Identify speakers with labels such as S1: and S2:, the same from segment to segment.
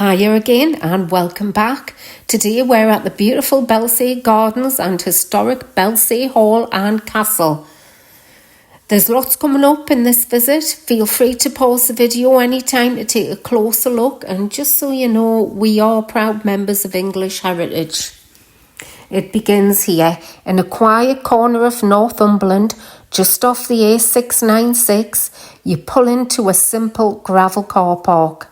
S1: Hiya again and welcome back. Today we're at the beautiful Belsay Gardens and historic Belsay Hall and Castle. There's lots coming up in this visit. Feel free to pause the video anytime to take a closer look, and just so you know, we are proud members of English heritage. It begins here in a quiet corner of Northumberland, just off the A696. You pull into a simple gravel car park,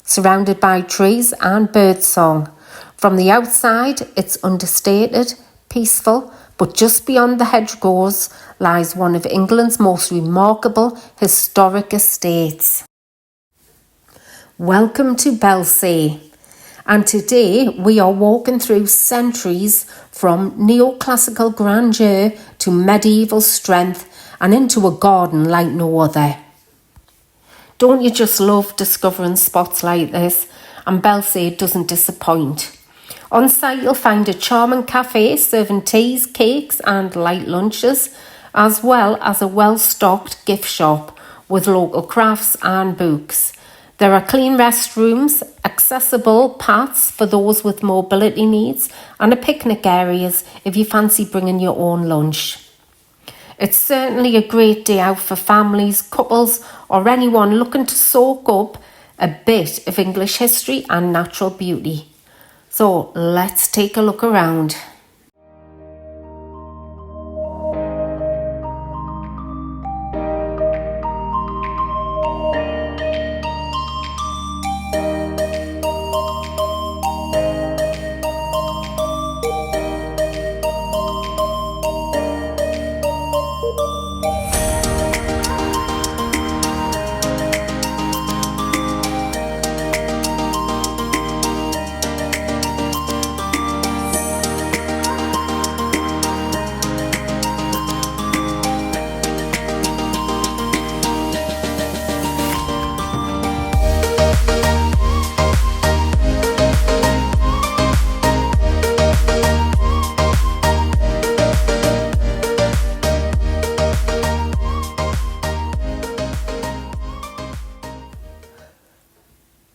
S1: surrounded by trees and birdsong. From the outside, it's understated, peaceful, but just beyond the hedgerows lies one of England's most remarkable historic estates. Welcome to Belsay, and today we are walking through centuries from neoclassical grandeur to medieval strength and into a garden like no other. Don't you just love discovering spots like this? And Belsay doesn't disappoint. On site you'll find a charming cafe serving teas, cakes and light lunches, as well as a well-stocked gift shop with local crafts and books. There are clean restrooms, accessible paths for those with mobility needs, and a picnic areas if you fancy bringing your own lunch. It's certainly a great day out for families, couples or anyone looking to soak up a bit of English history and natural beauty. So let's take a look around.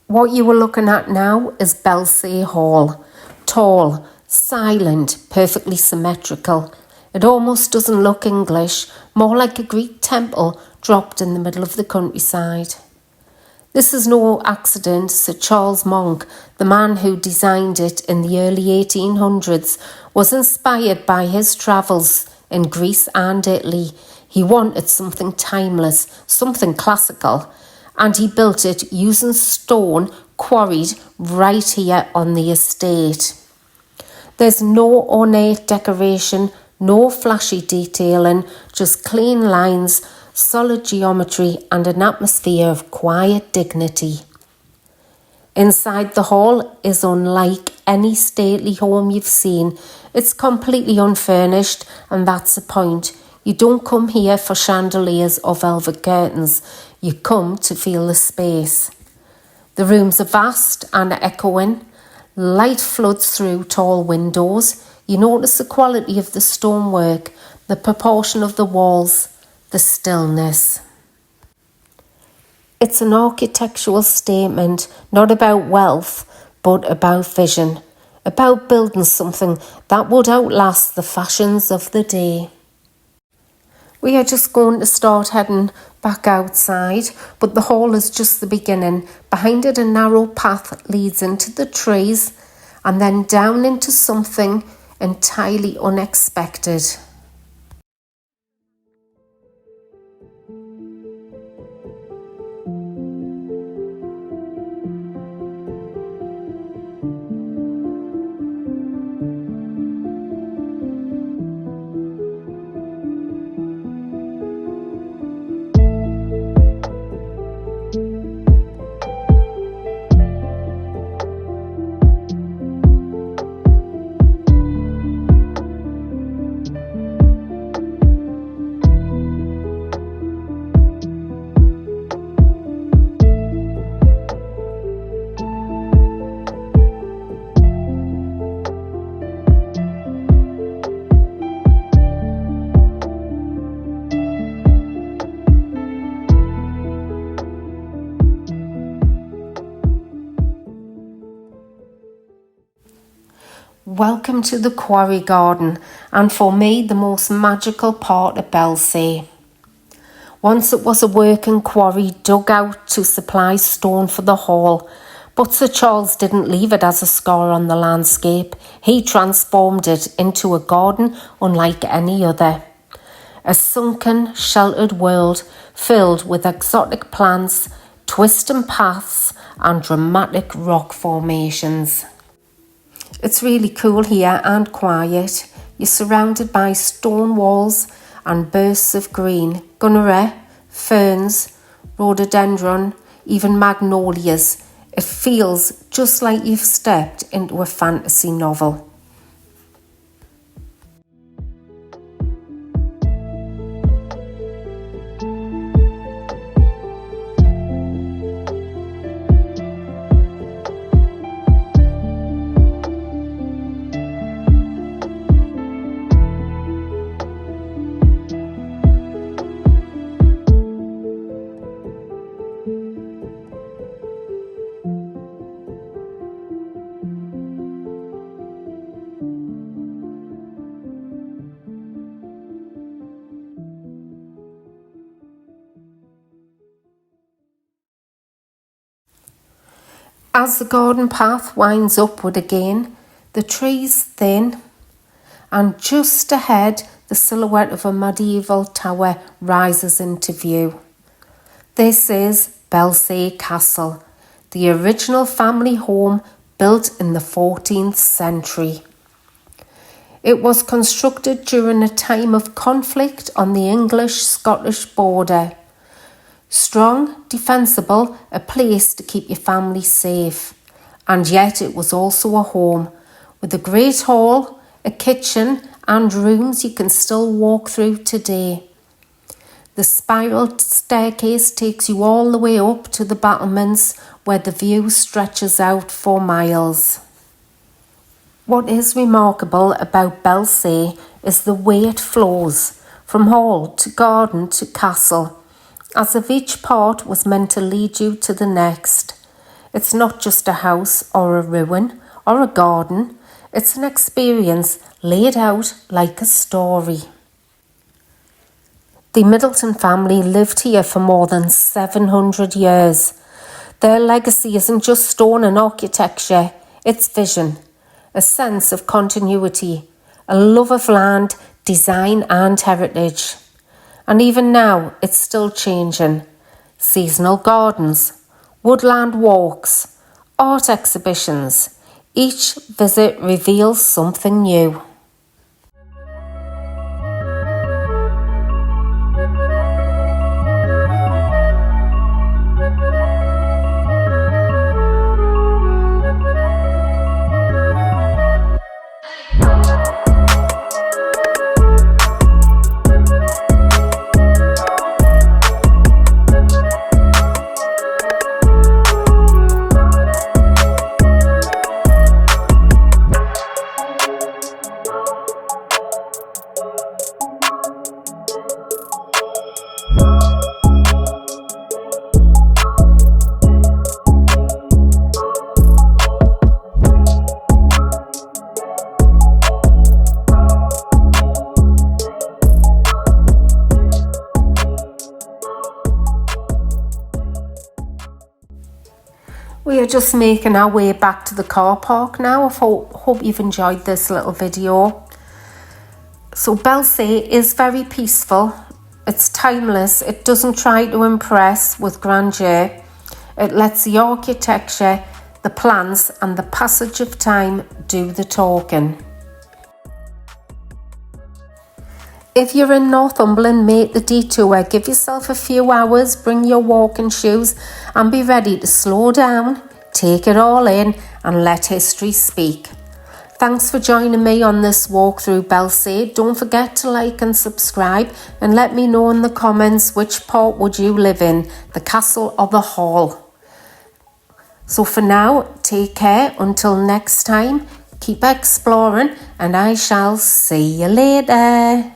S1: What you are looking at now is Belsay Hall. Tall, silent, perfectly symmetrical. It almost doesn't look English, more like a Greek temple dropped in the middle of the countryside. This is no accident. Sir Charles Monk, the man who designed it in the early 1800s, was inspired by his travels in Greece and Italy. He wanted something timeless, something classical, and he built it using stone quarried right here on the estate. There's no ornate decoration, no flashy detailing, just clean lines, solid geometry and an atmosphere of quiet dignity. Inside the hall is unlike any stately home you've seen. It's completely unfurnished, and that's the point. You don't come here for chandeliers or velvet curtains. You come to feel the space. The rooms are vast and echoing. Light floods through tall windows. You notice the quality of the stonework, the proportion of the walls, the stillness. It's an architectural statement, not about wealth, but about vision, about building something that would outlast the fashions of the day. We are just going to start heading back outside, but the hall is just the beginning. Behind it, a narrow path leads into the trees and then down into something entirely unexpected. Welcome to the Quarry Garden, and for me the most magical part of Belsay. Once it was a working quarry dug out to supply stone for the hall, but Sir Charles didn't leave it as a scar on the landscape. He transformed it into a garden unlike any other. A sunken, sheltered world filled with exotic plants, twisting paths and dramatic rock formations. It's really cool here and quiet. You're surrounded by stone walls and bursts of green, gunnery, ferns, rhododendron, even magnolias. It feels just like you've stepped into a fantasy novel. As the garden path winds upward again, the trees thin, and just ahead the silhouette of a medieval tower rises into view. This is Belsay Castle, the original family home built in the 14th century. It was constructed during a time of conflict on the English-Scottish border. Strong, defensible, a place to keep your family safe. And yet it was also a home, with a great hall, a kitchen and rooms you can still walk through today. The spiral staircase takes you all the way up to the battlements where the view stretches out for miles. What is remarkable about Belsay is the way it flows, from hall to garden to castle, as if each part was meant to lead you to the next. It's not just a house or a ruin or a garden, it's an experience laid out like a story. The Middleton family lived here for more than 700 years. Their legacy isn't just stone and architecture, it's vision, a sense of continuity, a love of land, design and heritage. And even now, it's still changing. Seasonal gardens, woodland walks, art exhibitions. Each visit reveals something new. We are just making our way back to the car park now. I hope you've enjoyed this little video. So Belsay is very peaceful. It's timeless. It doesn't try to impress with grandeur. It lets the architecture, the plans and the passage of time do the talking. If you're in Northumberland, make the detour. Give yourself a few hours, bring your walking shoes and be ready to slow down, take it all in and let history speak. Thanks for joining me on this walk through Belsay. Don't forget to like and subscribe and let me know in the comments which part would you live in, the castle or the hall. So for now, take care until next time. Keep exploring and I shall see you later.